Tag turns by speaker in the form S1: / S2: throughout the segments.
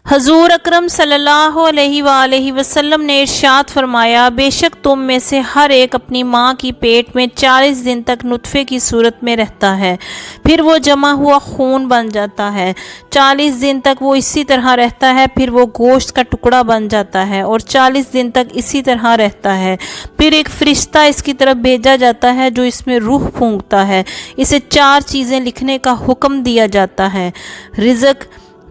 S1: حضور اکرم صلی اللہ علیہ وآلہ وسلم نے ارشاد فرمایا، بے شک تم میں سے ہر ایک اپنی ماں کی پیٹ میں 40 دن تک نطفے کی صورت میں رہتا ہے، پھر وہ جمع ہوا خون بن جاتا ہے، 40 دن تک وہ اسی طرح رہتا ہے، پھر وہ گوشت کا ٹکڑا بن جاتا ہے اور 40 دن تک اسی طرح رہتا ہے، پھر ایک فرشتہ اس کی طرف بھیجا جاتا ہے جو اس میں روح پھونکتا ہے، اسے 4 چیزیں لکھنے کا حکم دیا جاتا ہے: رزق،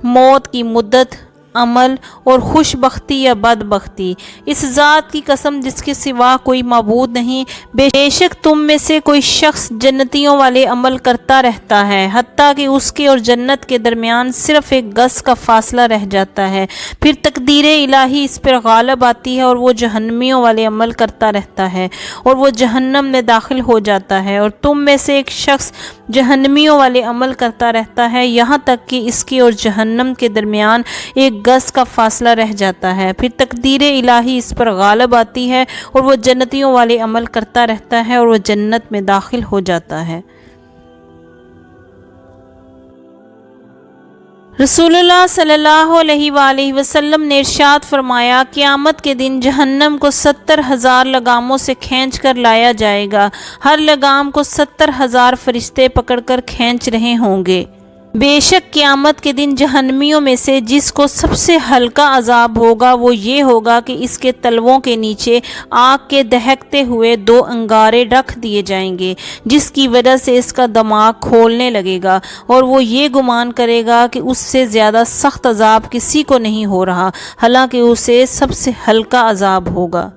S1: موت کی مدت، عمل اور خوش بختی یا بد بختی۔ اس ذات کی قسم جس کے سوا کوئی معبود نہیں، بے شک تم میں سے کوئی شخص جنتیوں والے عمل کرتا رہتا ہے حتیٰ کہ اس کے اور جنت کے درمیان صرف ایک گز کا فاصلہ رہ جاتا ہے، پھر تقدیر الہی اس پر غالب آتی ہے اور وہ جہنمیوں والے عمل کرتا رہتا ہے اور وہ جہنم میں داخل ہو جاتا ہے، اور تم میں سے ایک شخص جہنمیوں والے عمل کرتا رہتا ہے یہاں تک کہ اس کے اور جہنم کے درمیان ایک گز کا فاصلہ رہ جاتا ہے، پھر تقدیر الہی اس پر غالب آتی ہے اور وہ جنتیوں والے عمل کرتا رہتا ہے اور وہ جنت میں داخل ہو جاتا ہے۔ رسول اللہ صلی اللہ علیہ وآلہ وسلم نے ارشاد فرمایا، قیامت کے دن جہنم کو 70,000 لگاموں سے کھینچ کر لایا جائے گا، ہر لگام کو 70,000 فرشتے پکڑ کر کھینچ رہے ہوں گے۔ بے شک قیامت کے دن جہنمیوں میں سے جس کو سب سے ہلکا عذاب ہوگا وہ یہ ہوگا کہ اس کے تلووں کے نیچے آگ کے دہکتے ہوئے 2 انگارے رکھ دیے جائیں گے، جس کی وجہ سے اس کا دماغ کھولنے لگے گا اور وہ یہ گمان کرے گا کہ اس سے زیادہ سخت عذاب کسی کو نہیں ہو رہا، حالانکہ اسے سب سے ہلکا عذاب ہوگا۔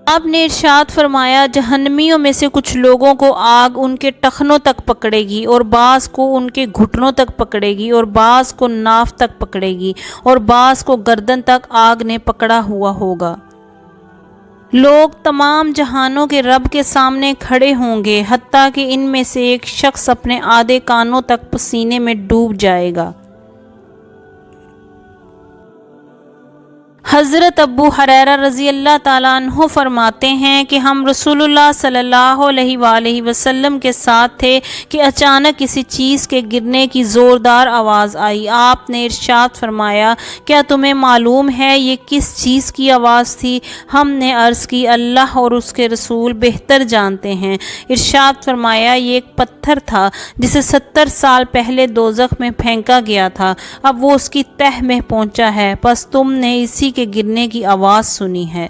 S1: آپ نے ارشاد فرمایا، جہنمیوں میں سے کچھ لوگوں کو آگ ان کے ٹخنوں تک پکڑے گی اور بعض کو ان کے گھٹنوں تک پکڑے گی اور بعض کو ناف تک پکڑے گی اور بعض کو گردن تک آگ نے پکڑا ہوا ہوگا۔ لوگ تمام جہانوں کے رب کے سامنے کھڑے ہوں گے حتیٰ کہ ان میں سے ایک شخص اپنے آدھے کانوں تک پسینے میں ڈوب جائے گا۔ حضرت ابو ہریرہ رضی اللہ تعالیٰ عنہ فرماتے ہیں کہ ہم رسول اللہ صلی اللہ علیہ وآلہ وسلم کے ساتھ تھے کہ اچانک کسی چیز کے گرنے کی زوردار آواز آئی۔ آپ نے ارشاد فرمایا، کیا تمہیں معلوم ہے یہ کس چیز کی آواز تھی؟ ہم نے عرض کی، اللہ اور اس کے رسول بہتر جانتے ہیں۔ ارشاد فرمایا، یہ ایک پتھر تھا جسے 70 سال پہلے دوزخ میں پھینکا گیا تھا، اب وہ اس کی تہ میں پہنچا ہے، پس تم نے اسی کے گرنے کی آواز سنی ہے۔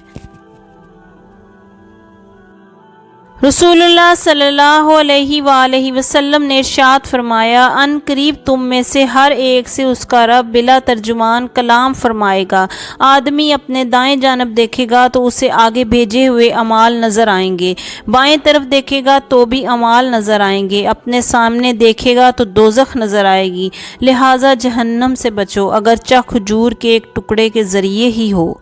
S1: رسول اللہ صلی اللہ علیہ وآلہ وسلم نے ارشاد فرمایا، ان قریب تم میں سے ہر ایک سے اس کا رب بلا ترجمان کلام فرمائے گا۔ آدمی اپنے دائیں جانب دیکھے گا تو اسے آگے بھیجے ہوئے اعمال نظر آئیں گے، بائیں طرف دیکھے گا تو بھی اعمال نظر آئیں گے، اپنے سامنے دیکھے گا تو دوزخ نظر آئے گی، لہٰذا جہنم سے بچو، اگرچہ کھجور کے ایک ٹکڑے کے ذریعے ہی ہو۔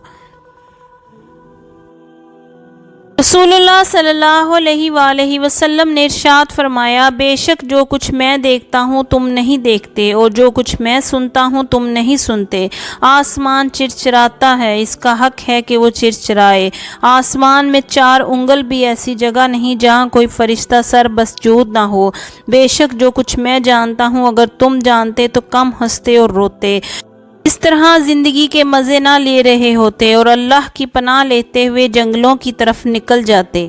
S1: رسول اللہ صلی اللہ علیہ وآلہ وسلم نے ارشاد فرمایا، بے شک جو کچھ میں دیکھتا ہوں تم نہیں دیکھتے اور جو کچھ میں سنتا ہوں تم نہیں سنتے۔ آسمان چرچراتا ہے، اس کا حق ہے کہ وہ چرچرائے۔ آسمان میں 4 انگل بھی ایسی جگہ نہیں جہاں کوئی فرشتہ سر مسجود نہ ہو۔ بے شک جو کچھ میں جانتا ہوں اگر تم جانتے تو کم ہنستے اور روتے، اس طرح زندگی کے مزے نہ لے رہے ہوتے اور اللہ کی پناہ لیتے ہوئے جنگلوں کی طرف نکل جاتے۔